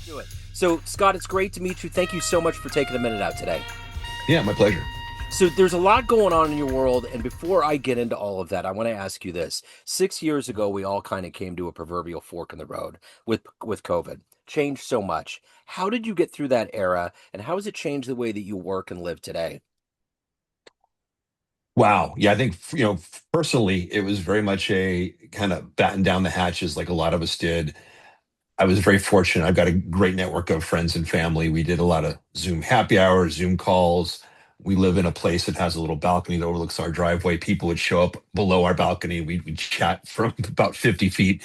Do it. So, Scott, it's great to meet you. Thank you so much for taking a minute out today. Yeah, my pleasure. So, there's a lot going on in your world. And before I get into all of that, I want to ask you this. 6 years ago, we all kind of came to a proverbial fork in the road with COVID. Changed so much. How did you get through that era? And how has it changed the way that you work and live today? Wow. Yeah, I think, personally, it was very much a kind of batten down the hatches like a lot of us did. I was very fortunate. I've got a great network of friends and family. We did a lot of Zoom happy hours, Zoom calls. We live in a place that has a little balcony that overlooks our driveway. People would show up below our balcony. We'd chat from about 50 feet,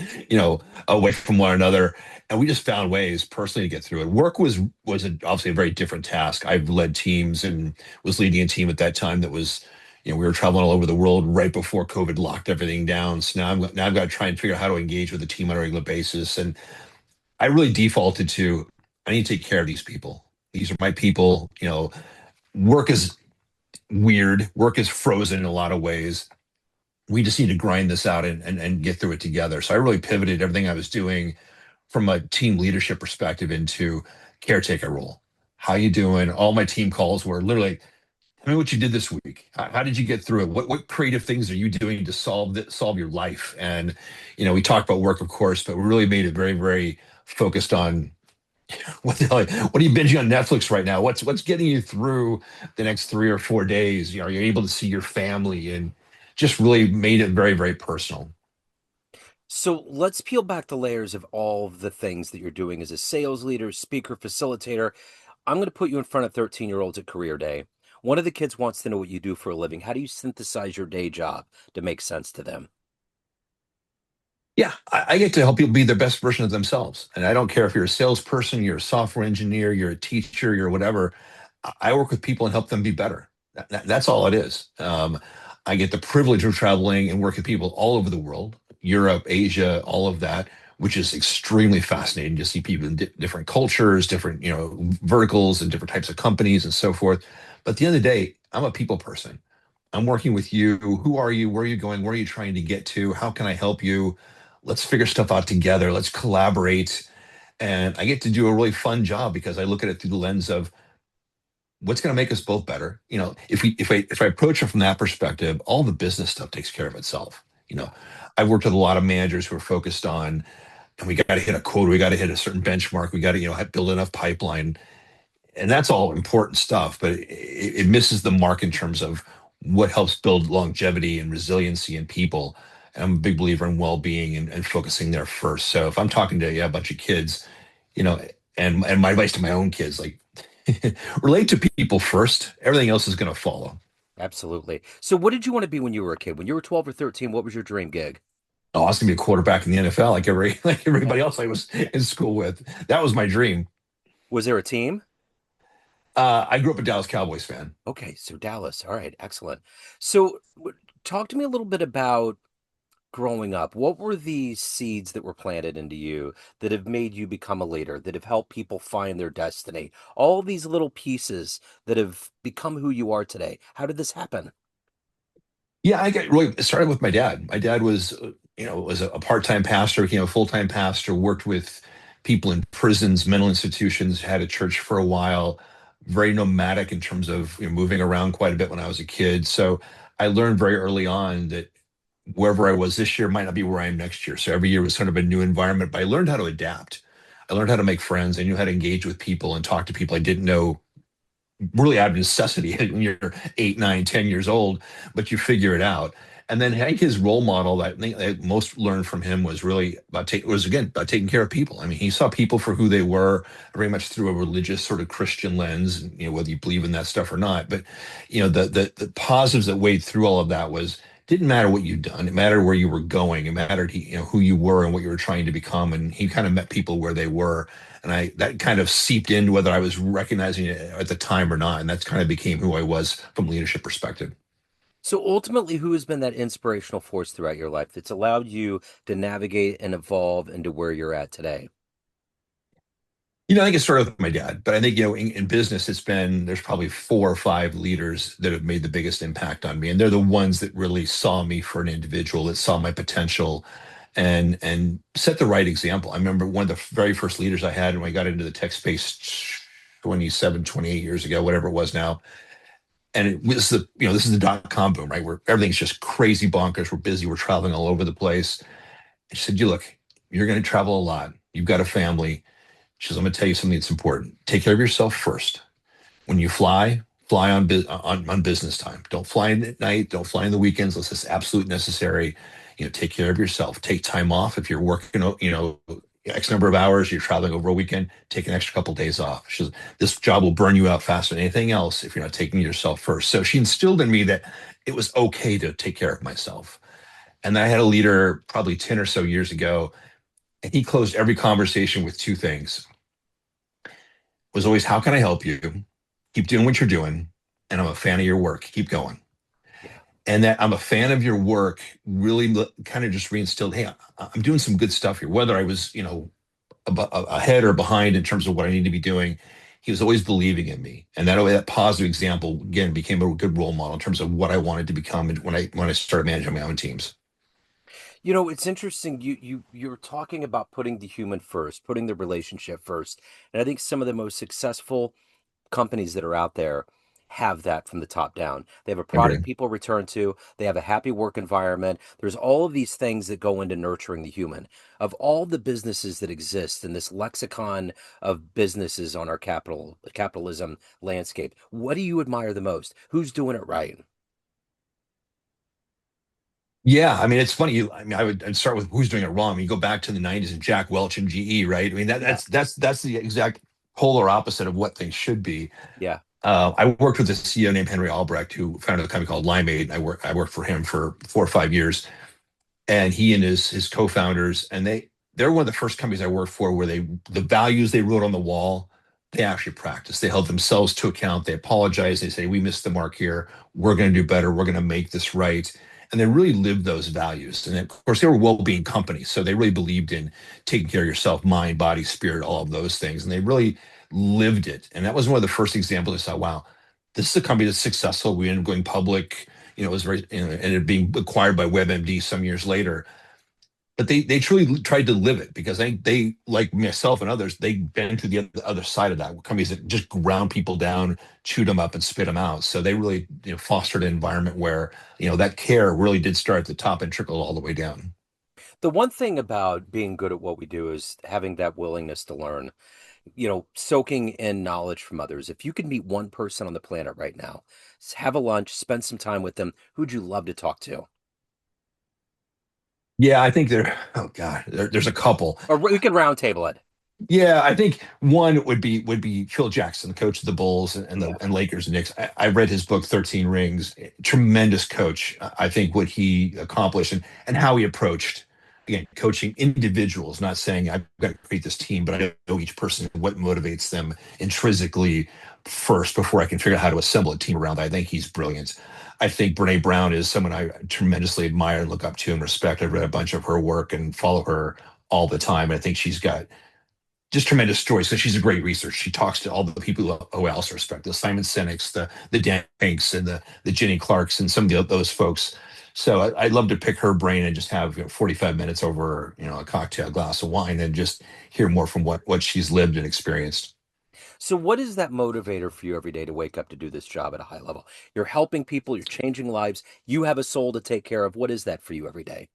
away from one another. And we just found ways personally to get through it. Work obviously a very different task. I've led teams and was leading a team at that time that was, we were traveling all over the world right before COVID locked everything down. So now I've got to try and figure out how to engage with the team on a regular basis. And I really defaulted to I need to take care of these people. These are my people. Work is weird. Work is frozen in a lot of ways. We just need to grind this out and get through it together. So I really pivoted everything I was doing from a team leadership perspective into caretaker role. How you doing? All my team calls were literally, tell me what you did this week. How did you get through it? What creative things are you doing to solve your life? And we talked about work, of course, but we really made it very, very focused on what are you binging on Netflix right now? What's getting you through the next 3 or 4 days? You're able to see your family and just really made it very, very personal. So, let's peel back the layers of all of the things that you're doing as a sales leader, speaker, facilitator. I'm going to put you in front of 13-year-olds at career day. One of the kids wants to know what you do for a living. How do you synthesize your day job to make sense to them? Yeah, I get to help people be their best version of themselves. And I don't care if you're a salesperson, you're a software engineer, you're a teacher, you're whatever. I work with people and help them be better. That's all it is. I get the privilege of traveling and working with people all over the world, Europe, Asia, all of that, which is extremely fascinating to see people in different cultures, different, verticals and different types of companies and so forth. But at the end of the day, I'm a people person. I'm working with you. Who are you? Where are you going? Where are you trying to get to? How can I help you? Let's figure stuff out together. Let's collaborate. And I get to do a really fun job because I look at it through the lens of what's going to make us both better. If I approach it from that perspective, all the business stuff takes care of itself. I've worked with a lot of managers who are focused on, and we got to hit a quota, we got to hit a certain benchmark, we got to build enough pipeline, and that's all important stuff, but it misses the mark in terms of what helps build longevity and resiliency in people. And I'm a big believer in well-being and focusing there first. So if I'm talking to a bunch of kids, you know, and my advice to my own kids, like relate to people first. Everything else is going to follow. Absolutely. So, what did you want to be when you were a kid? When you were 12 or 13, what was your dream gig? Oh, I was going to be a quarterback in the NFL, like like everybody else I was in school with. That was my dream. Was there a team? I grew up a Dallas Cowboys fan. Okay, so Dallas. All right, excellent. So, talk to me a little bit about growing up. What were the seeds that were planted into you that have made you become a leader, that have helped people find their destiny? All these little pieces that have become who you are today. How did this happen? Yeah, I got really it started with my dad. My dad was, was a part-time pastor, became a full-time pastor, worked with people in prisons, mental institutions, had a church for a while, very nomadic in terms of moving around quite a bit when I was a kid. So I learned very early on that wherever I was this year might not be where I am next year. So every year was kind of a new environment, but I learned how to adapt. I learned how to make friends. I knew how to engage with people and talk to people I didn't know really out of necessity when you're 8, 9, 10 years old, but you figure it out. And then Hank, his role model that I think I most learned from him was really was again about taking care of people. I mean, he saw people for who they were, very much through a religious sort of Christian lens, whether you believe in that stuff or not. But the positives that weighed through all of that was didn't matter what you'd done. It mattered where you were going. It mattered, who you were and what you were trying to become. And he kind of met people where they were, and I that kind of seeped in whether I was recognizing it at the time or not, and that's kind of became who I was from a leadership perspective. So ultimately, who has been that inspirational force throughout your life that's allowed you to navigate and evolve into where you're at today? I think it started with my dad, but I think in business, there's probably 4 or 5 leaders that have made the biggest impact on me, and they're the ones that really saw me for an individual, that saw my potential, and set the right example. I remember one of the very first leaders I had when I got into the tech space 27, 28 years ago, whatever it was now. And it was this is the dot-com boom, right? Where everything's just crazy bonkers. We're busy, we're traveling all over the place. She said, you look, you're going to travel a lot. You've got a family. She says, I'm going to tell you something that's important. Take care of yourself first. When you fly, fly on business time. Don't fly in at night. Don't fly in the weekends unless it's absolutely necessary. Take care of yourself. Take time off if you're working, X number of hours. You're traveling over a weekend. Take an extra couple of days off. She says, this job will burn you out faster than anything else if you're not taking yourself first. So she instilled in me that it was okay to take care of myself. And I had a leader probably 10 or so years ago, and he closed every conversation with two things. Was always, how can I help you? Keep doing what you're doing. And I'm a fan of your work. Keep going. Yeah. And that I'm a fan of your work really kind of just reinstilled, hey, I'm doing some good stuff here. Whether I was, ahead or behind in terms of what I need to be doing, he was always believing in me. And that positive example, again, became a good role model in terms of what I wanted to become when I started managing my own teams. It's interesting. You're talking about putting the human first, putting the relationship first. And I think some of the most successful companies that are out there have that from the top down. They have a product Agree. people return to, they have a happy work environment. There's all of these things that go into nurturing the human. Of all the businesses that exist in this lexicon of businesses on our capitalism landscape, what do you admire the most? Who's doing it right? Yeah, I mean, it's funny. I'd start with who's doing it wrong. I mean, you go back to the '90s and Jack Welch and GE, right? I mean, Yeah, that's the exact polar opposite of what things should be. yeah. I worked with a CEO named Henry Albrecht who founded a company called Limeade. I worked for him for 4 or 5 years, and he and his co-founders, and they're one of the first companies I worked for where the values they wrote on the wall, they actually practiced. They held themselves to account. They apologized. They say, we missed the mark here. We're going to do better. We're going to make this right. And they really lived those values. And of course, they were well-being companies, so they really believed in taking care of yourself, mind, body, spirit, all of those things, and they really lived it. And that was one of the first examples I saw. Wow, this is a company that's successful. We ended up going public. It was very, ended up being acquired by WebMD some years later. But they truly tried to live it because they like myself and others, they've been to the other side of that. Companies that just ground people down, chewed them up, and spit them out. So they really fostered an environment where that care really did start at the top and trickle all the way down. The one thing about being good at what we do is having that willingness to learn, soaking in knowledge from others. If you could meet one person on the planet right now, have a lunch, spend some time with them, who'd you love to talk to? Yeah, I think oh God, there's a couple. Or we can round table it. Yeah, I think one would be Phil Jackson, the coach of the Bulls and the Yeah. and Lakers and Knicks. I read his book 13 Rings. Tremendous coach. I think what he accomplished and how he approached again coaching individuals. Not saying I've got to create this team, but I know each person what motivates them intrinsically first before I can figure out how to assemble a team around that. I think he's brilliant. I think Brene Brown is someone I tremendously admire and look up to and respect. I've read a bunch of her work and follow her all the time. I think she's got just tremendous stories because she's a great researcher. She talks to all the people who I also respect, the Simon Sinek's, the Dan Pinks, and the Jenny Clarks, and some of those folks. So I'd love to pick her brain and just have 45 minutes over a cocktail, glass of wine, and just hear more from what she's lived and experienced. So, what is that motivator for you every day to wake up to do this job at a high level? You're helping people, you're changing lives, you have a soul to take care of. What is that for you every day?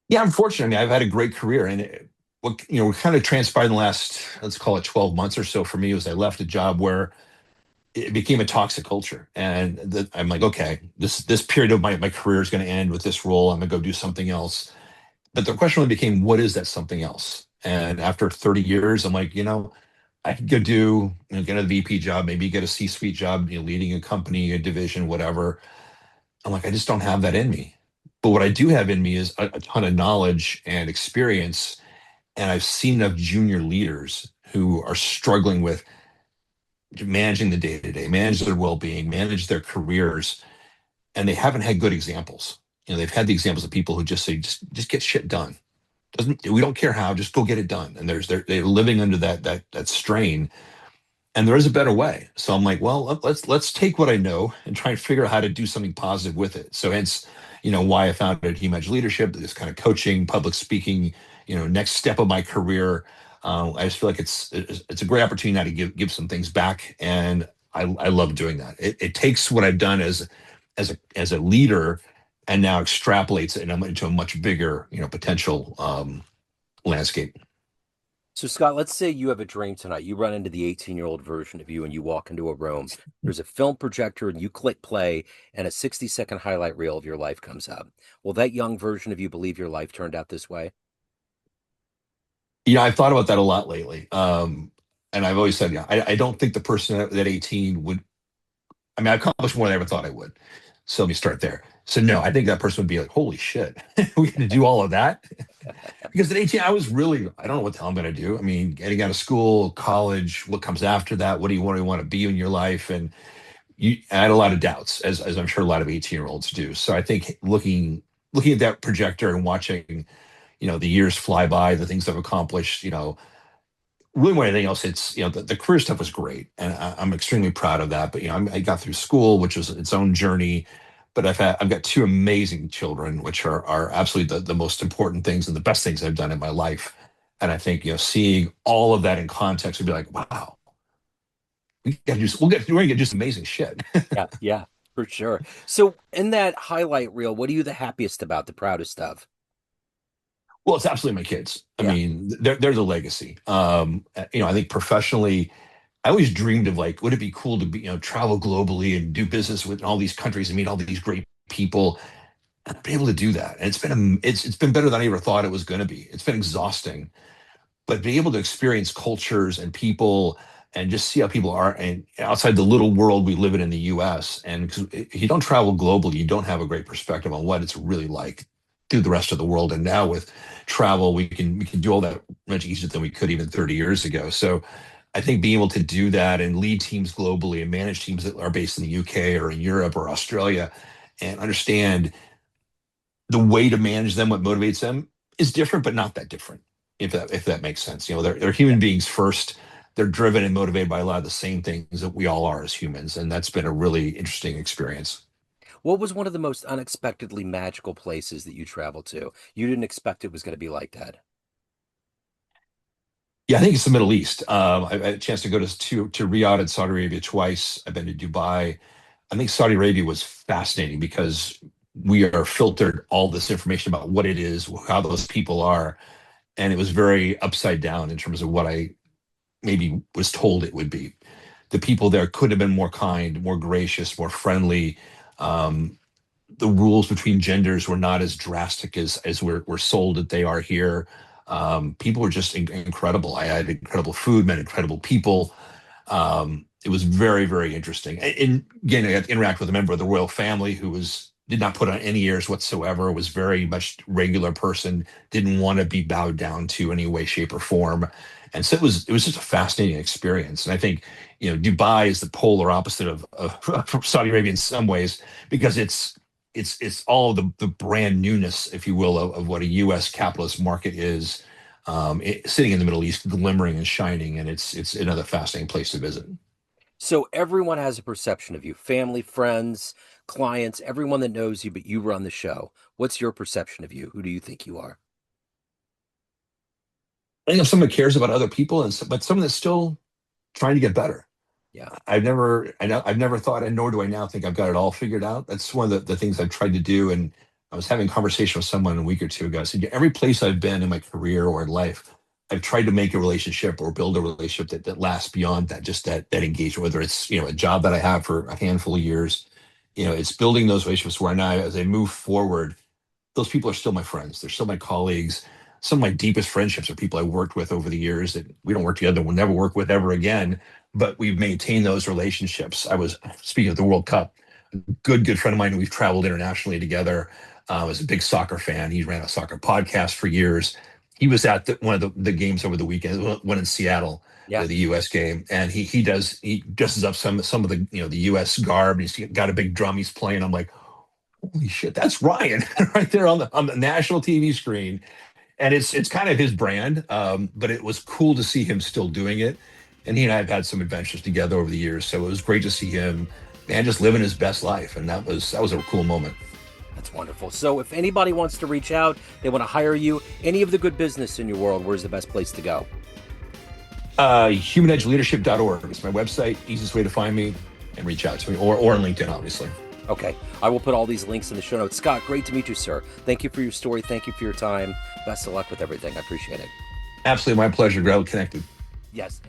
Yeah, I'm fortunate. I mean, I've had a great career, and what kind of transpired in the last, let's call it 12 months or so for me was I left a job where it became a toxic culture. And I'm like, okay, this period of my career is going to end with this role. I'm going to go do something else. But the question really became, what is that something else? And after 30 years, I'm like, I could go get a VP job, maybe get a C-suite job, leading a company, a division, whatever. I'm like, I just don't have that in me. But what I do have in me is a ton of knowledge and experience. And I've seen enough junior leaders who are struggling with managing the day to day, manage their well being, manage their careers, and they haven't had good examples. They've had the examples of people who just say, just get shit done. Doesn't we don't care how, just go get it done. And they're living under that strain. And there is a better way. So I'm like, well, let's take what I know and try and figure out how to do something positive with it. So hence, why I founded Human Edge Leadership, this kind of coaching, public speaking, next step of my career. I just feel like it's a great opportunity now to give some things back, and I love doing that. It takes what I've done as a leader, and now extrapolates it into a much bigger potential landscape. So, Scott, let's say you have a dream tonight. You run into the 18-year-old version of you and you walk into a room. There's a film projector and you click play, and a 60-second highlight reel of your life comes up. Will that young version of you believe your life turned out this way? I've thought about that a lot lately. And I've always said, yeah, I don't think the person at 18 would. I mean, I accomplished more than I ever thought I would. So let me start there. So no, I think that person would be like, "Holy shit, we had to do all of that." Because at 18, I was really, I don't know what the hell I'm going to do. I mean, getting out of school, college, what comes after that? What do you want to be in your life? And I had a lot of doubts, as I'm sure a lot of 18-year-olds do. So I think looking at that projector and watching, the years fly by, the things I've accomplished, really more than anything else, it's the career stuff was great, and I'm extremely proud of that. But I got through school, which was its own journey. But I've got two amazing children, which are absolutely the most important things and the best things I've done in my life. And I think seeing all of that in context would be like, wow, we're gonna get just amazing shit. Yeah, yeah, for sure. So, in that highlight reel, what are you the happiest about, the proudest of? Well, it's absolutely my kids. I Yeah. mean, they're the legacy. I think professionally, I always dreamed of like, would it be cool to be, travel globally and do business with all these countries and meet all these great people and be able to do that. And it's been better than I ever thought it was going to be. It's been exhausting, but being able to experience cultures and people and just see how people are and outside the little world we live in the US. And 'cause if you don't travel globally, you don't have a great perspective on what it's really like through the rest of the world. And now with travel, we can do all that much easier than we could even 30 years ago. So I think being able to do that and lead teams globally and manage teams that are based in the UK or in Europe or Australia and understand the way to manage them, what motivates them is different, but not that different. If that makes sense, they're Yeah. human beings first. They're driven and motivated by a lot of the same things that we all are as humans, and that's been a really interesting experience. What was one of the most unexpectedly magical places that you traveled to? You didn't expect it was going to be like that. Yeah, I think it's the Middle East. I've had a chance to go to Riyadh and Saudi Arabia twice. I've been to Dubai. I think Saudi Arabia was fascinating because we are filtered all this information about what it is, how those people are, and it was very upside down in terms of what I maybe was told it would be. The people there could have been more kind, more gracious, more friendly. Um, the rules between genders were not as drastic as we're sold that they are here. People were just incredible. I had incredible food, met incredible people. It was very, very interesting. And again, I got to interact with a member of the royal family who did not put on any airs whatsoever, was very much regular person, didn't want to be bowed down to any way, shape, or form. And so it was just a fascinating experience. And I think, Dubai is the polar opposite of Saudi Arabia in some ways, because it's all the brand newness, if you will, of what a U.S. capitalist market is, sitting in the Middle East, glimmering and shining, and it's another fascinating place to visit. So everyone has a perception of you, family, friends, clients, everyone that knows you, but you run the show. What's your perception of you? Who do you think you are? I think if someone cares about other people, but someone that's still trying to get better. Yeah. I've never thought, and nor do I now think I've got it all figured out. That's one of the things I've tried to do. And I was having a conversation with someone a week or two ago. I said, "Yeah, every place I've been in my career or in life, I've tried to make a relationship or build a relationship that lasts beyond that, just that engagement, whether it's, a job that I have for a handful of years, it's building those relationships where now as I move forward, those people are still my friends. They're still my colleagues. Some of my deepest friendships are people I worked with over the years that we don't work together, we'll never work with ever again. But we've maintained those relationships. I was speaking of the World Cup, good friend of mine. We've traveled internationally together. Was a big soccer fan. He ran a soccer podcast for years. He was at one of the games over the weekend, one in Seattle, Yeah. the U.S. game, and he dresses up some of the the U.S. garb. And he's got a big drum he's playing. I'm like, holy shit, that's Ryan right there on the national TV screen. And it's kind of his brand, but it was cool to see him still doing it. And he and I have had some adventures together over the years, so it was great to see him, man, just living his best life, and that was a cool moment. That's wonderful. So if anybody wants to reach out, they want to hire you, any of the good business in your world, where's the best place to go? Humanedgeleadership.org is my website. Easiest way to find me and reach out to me, or on LinkedIn, obviously. Okay. I will put all these links in the show notes. Scott, great to meet you, sir. Thank you for your story. Thank you for your time. Best of luck with everything. I appreciate it. Absolutely my pleasure. Glad we connected. Yes.